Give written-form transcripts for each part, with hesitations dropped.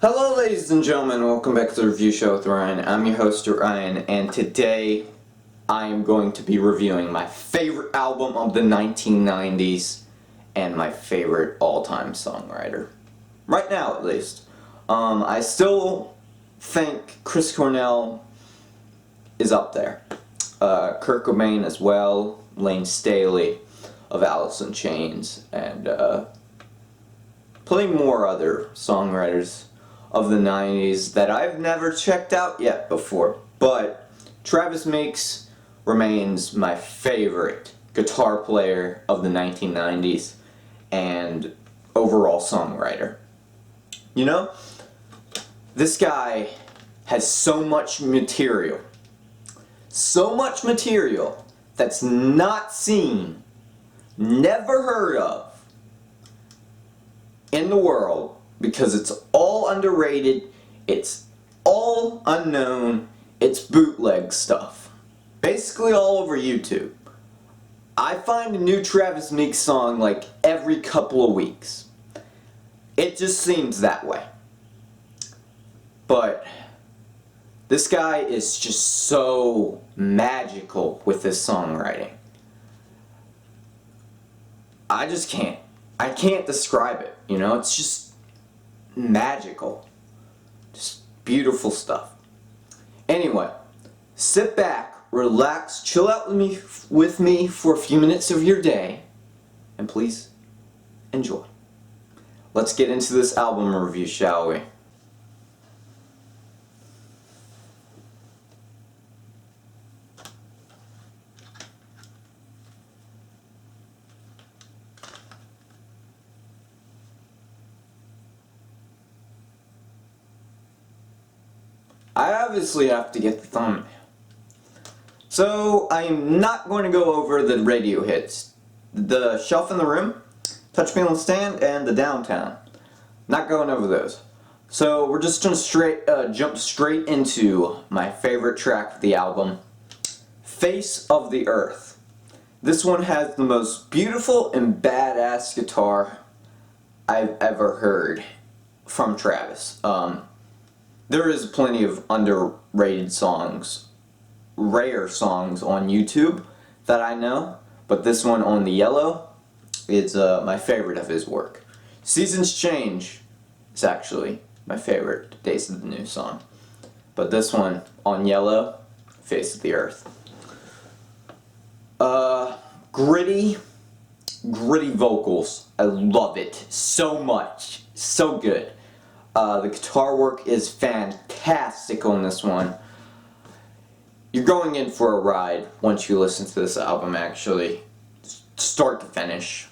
Hello ladies and gentlemen, welcome back to the review show with Orion. I'm your host Orion, and today I am going to be reviewing my favorite album of the 1990s and my favorite all-time songwriter. Right now, at least. I still think Chris Cornell is up there. Kurt Cobain as well, Lane Staley of Alice in Chains, and plenty more other songwriters of the 90s that I've never checked out yet before. But Travis Meeks remains my favorite guitar player of the 1990s and overall songwriter. You know, this guy has so much material that's not seen, never heard of in the world, because it's all underrated, it's all unknown, it's bootleg stuff. Basically all over YouTube. I find a new Travis Meeks song like every couple of weeks. It just seems that way. But this guy is just so magical with his songwriting. I can't describe it, you know? It's just magical. Just beautiful stuff. Anyway, sit back, relax, chill out with me for a few minutes of your day, and please enjoy. Let's get into this album review, shall we? I obviously have to get the thumbnail. So I am not going to go over the radio hits. The Shelf in the Room, Touch Me on the Stand, and the Downtown. Not going over those. So we're just going to jump straight into my favorite track of the album, Face of the Earth. This one has the most beautiful and badass guitar I've ever heard from Travis. There is plenty of underrated songs, rare songs on YouTube that I know, but this one, On the Yellow, is my favorite of his work. Seasons Change is actually my favorite Days of the New song. But this one, On Yellow, Face of the Earth. Gritty vocals. I love it so much. So good. The guitar work is fantastic on this one. You're going in for a ride once you listen to this album, actually. Start to finish.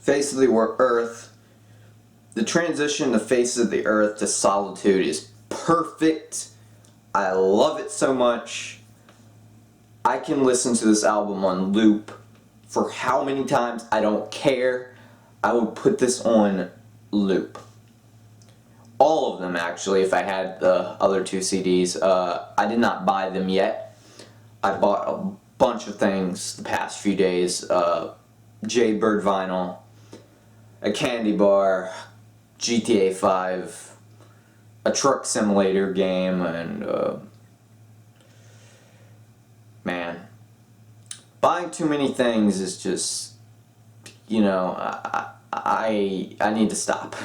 Face of the Earth. The transition to Face of the Earth to Solitude is perfect. I love it so much. I can listen to this album on loop for how many times, I don't care. I would put this on loop. All of them, actually, if I had the other two CDs. I did not buy them yet. I bought a bunch of things the past few days. Jaybird vinyl, a candy bar, GTA 5, a truck simulator game, and man, buying too many things is just, you know, I need to stop.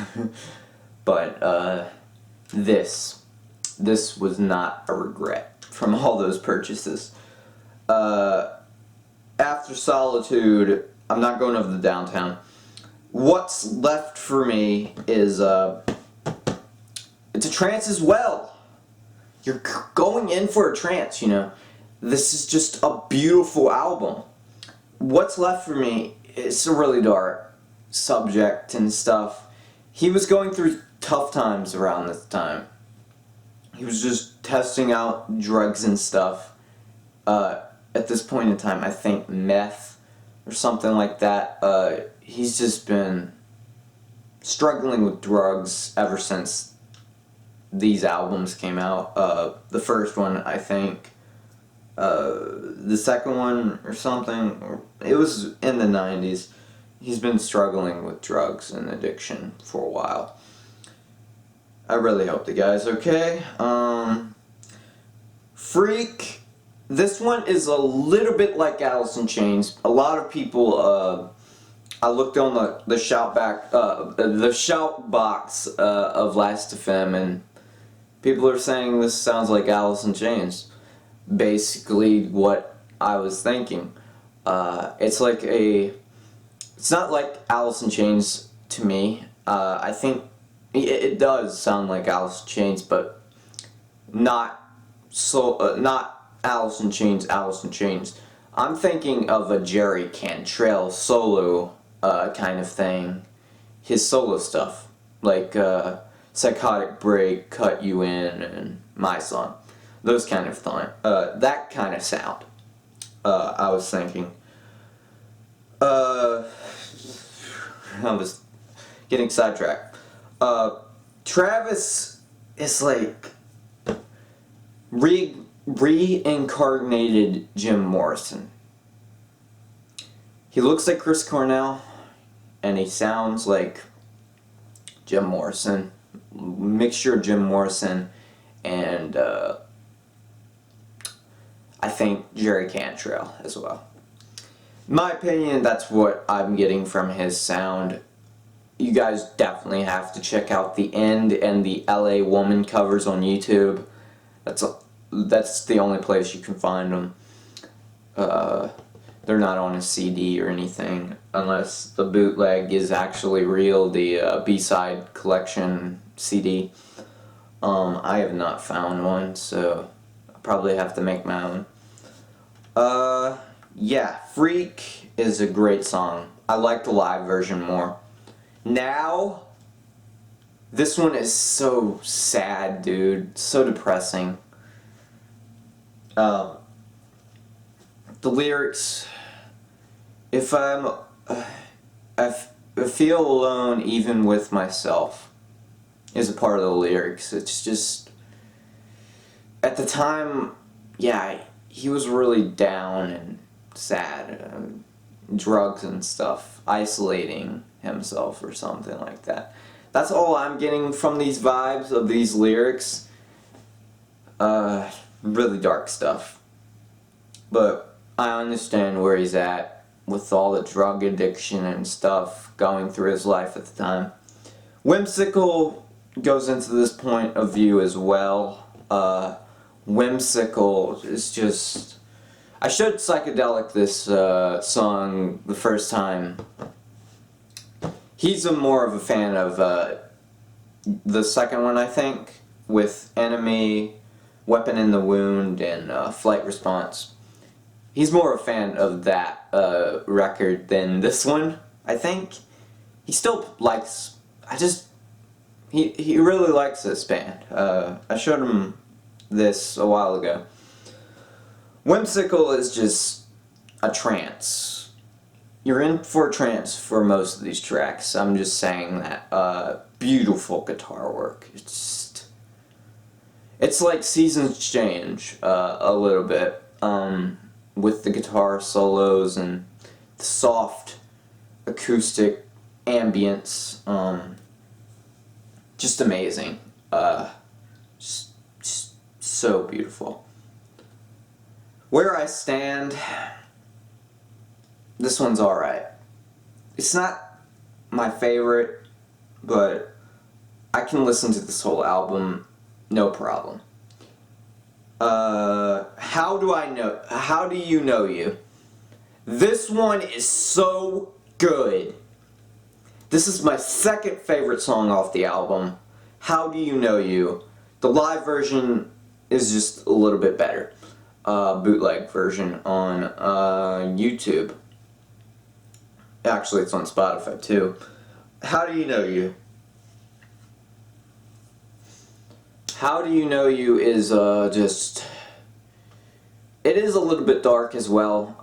But this was not a regret from all those purchases. After Solitude, I'm not going over the Downtown. What's left for me is it's a trance as well. You're going in for a trance, you know. This is just a beautiful album. What's left for me is a really dark subject and stuff. He was going through tough times around this time. He was just testing out drugs and stuff. At this point in time, I think meth or something like that. He's just been struggling with drugs ever since these albums came out. The first one, I think, the second one or something, it was in the 90s. He's been struggling with drugs and addiction for a while. I really hope the guy's okay. Freak. This one is a little bit like Alice in Chains. A lot of people, I looked on the shout box of Last.fm, and people are saying this sounds like Alice in Chains. Basically, what I was thinking. It's not like Alice in Chains to me. I think it does sound like Alice in Chains, but not Alice in Chains, Alice in Chains. I'm thinking of a Jerry Cantrell solo kind of thing. His solo stuff, like Psychotic Break, Cut You In, and My Song. Those kind of that kind of sound. I was thinking. I was getting sidetracked. Travis is like reincarnated Jim Morrison. He looks like Chris Cornell, and he sounds like Jim Morrison. Mixture of Jim Morrison and I think Jerry Cantrell as well. In my opinion, that's what I'm getting from his sound. You guys definitely have to check out The End and the LA Woman covers on YouTube. That's the only place you can find them. They're not on a CD or anything, unless the bootleg is actually real, the B-side collection CD. I have not found one, so I'll probably have to make my own. Yeah, Freak is a great song. I like the live version more. Now, this one is so sad, dude. So depressing. The lyrics, if I feel alone even with myself, is a part of the lyrics. It's just, at the time, yeah, he was really down and sad, drugs and stuff, isolating himself or something like that. That's all I'm getting from these vibes of these lyrics. Really dark stuff. But I understand where he's at with all the drug addiction and stuff going through his life at the time. Whimsical goes into this point of view as well. Whimsical is just... I showed Psychedelic this song the first time. He's more of a fan of the second one, I think, with Enemy, Weapon in the Wound, and Flight Response. He's more a fan of that record than this one, I think. He still likes... He really likes this band. I showed him this a while ago. Whimsical is just a trance. You're in for a trance for most of these tracks. I'm just saying that. Beautiful guitar work. It's like Seasons Change a little bit, with the guitar solos and the soft acoustic ambience. Just amazing. Just so beautiful. Where I stand, this one's alright. It's not my favorite, but I can listen to this whole album no problem. How do you know you? This one is so good. This is my second favorite song off the album. How Do You Know You? The live version is just a little bit better. Bootleg version on YouTube. Actually, it's on Spotify too. How Do You Know You? How Do You Know You is just... It is a little bit dark as well,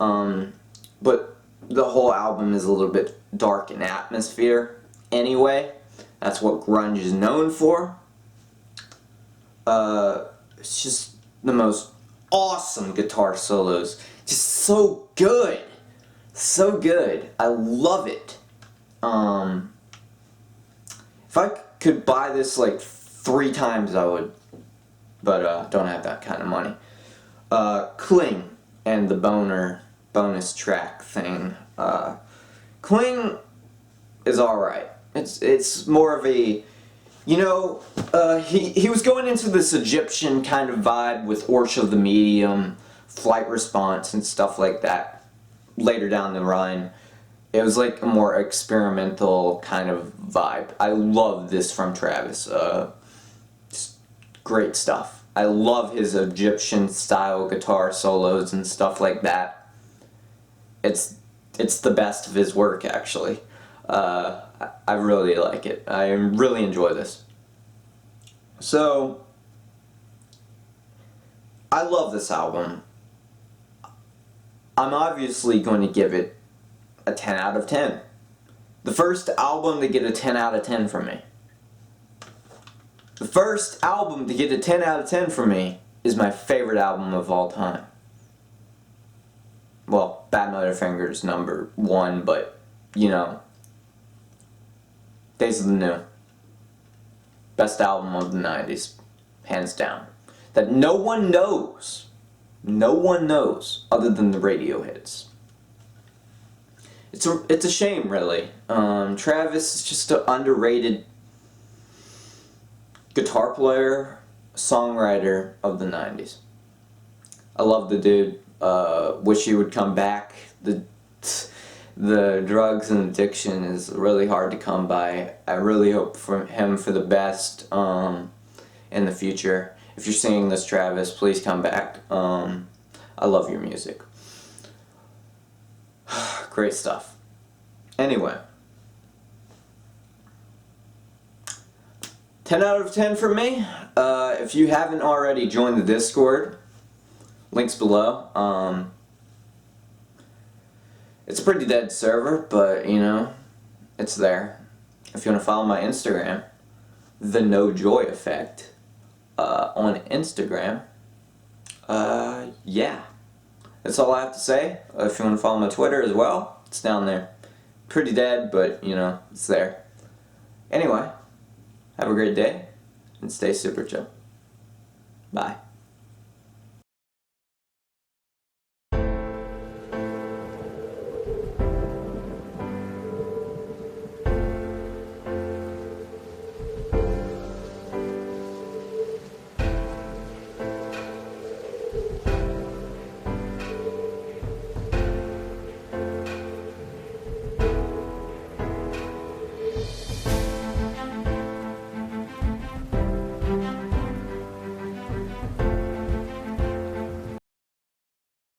but the whole album is a little bit dark in atmosphere anyway. That's what grunge is known for. It's just the most awesome guitar solos. Just so good. So good. I love it. If I could buy this like 3 times I would, but don't have that kind of money. Cling and the bonus track thing. Cling is alright. It's more of a, you know, he was going into this Egyptian kind of vibe with Orch of the Medium, Flight Response, and stuff like that later down the line. It was like a more experimental kind of vibe. I love this from Travis. Just great stuff. I love his Egyptian style guitar solos and stuff like that. It's the best of his work, actually. I really like it. I really enjoy this. So, I love this album. I'm obviously going to give it a 10 out of 10. The first album to get a 10 out of 10 from me. The first album to get a 10 out of 10 from me is my favorite album of all time. Well, Bad Motorfinger's number 1, but, you know, Days of the New. Best album of the 90s. Hands down. That no one knows. No one knows other than the radio hits. It's a shame, really. Travis is just an underrated guitar player, songwriter of the 90s. I love the dude. Wish he would come back. The drugs and addiction is really hard to come by. I really hope for him for the best in the future. If you're seeing this, Travis, please come back. I love your music. Great stuff. Anyway. 10 out of 10 for me. If you haven't already joined the Discord, links below. It's a pretty dead server, but, you know, it's there. If you want to follow my Instagram, The No Joy Effect, on Instagram, yeah. That's all I have to say. If you want to follow my Twitter as well, it's down there. Pretty dead, but, you know, it's there. Anyway, have a great day, and stay super chill. Bye.